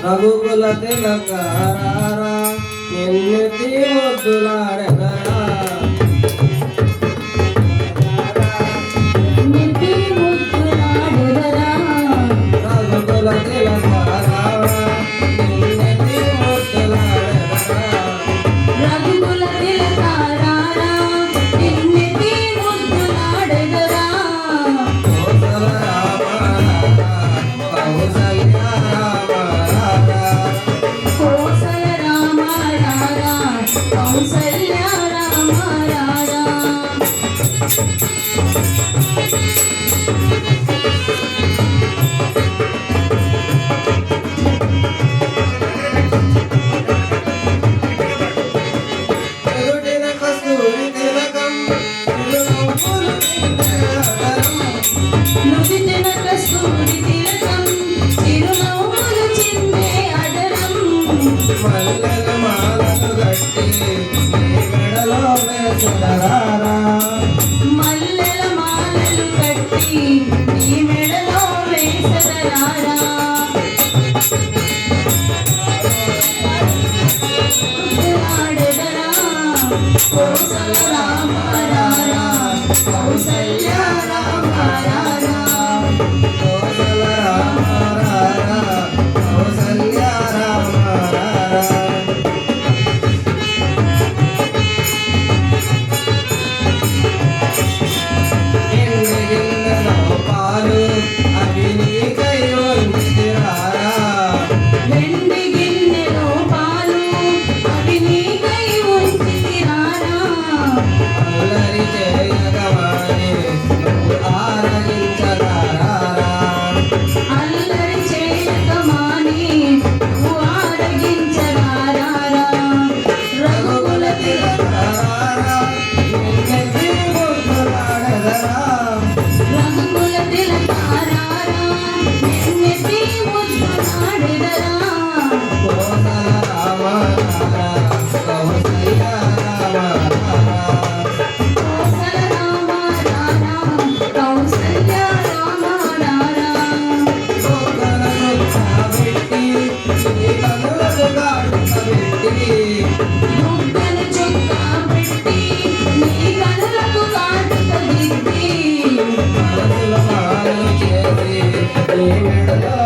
రఘుకుల తిలకారా ఎన్నెత్తి ముద్దులాడెదరా రఘుకుల తిలకారా ఎన్నెత్తి ముద్దులాడెదరా రఘుకుల తిలకారా ఎన్నెత్తి ముద్దులాడెదరా కౌసల్య రామ రారా కౌసల్య రామ రారా ఎదుటిన కస్తూరి తిలకం నుదిటిన కస్తూరి తిలకం చిరునవ్వులు చిందే అదరం మల్లెల మాలను గట్టి మెడలో వేసెదరారా మల్లెల మాలలు కట్టి నీ మెడలో వేసెదరారా ముద్దులాడెదరా కౌసల్య రామ రారా కౌసల్య రామ రారా కౌసల్య రామ రారా కౌసల్య రామ రారా గిన్నెలో పాలు అవి నీకై వంచితిరారా వెండి గిన్నెలో పాలు అవి నీకై ఉంచితిరారా అల్లరి చేయగమాని నువ్వు ఆరగించరారా అల్లరి చేయక మాని నువ్వు ఆరగించరారా రఘుకుల తిలకారా నిన్నెత్తి ముద్దులాడెదరా రఘుకుల తిలకారా నిన్నెత్తి ముద్దులాడెదరా కోసల రామ రారా కౌసల్య రామ రారా కౌసల రామ రారా కౌసల్య రామ రారా బుగ్గలు చొక్కా పెట్టి నీ కనులకు కాటుక దిద్ది మనసుల మాలలు చేసి నీ మెడలో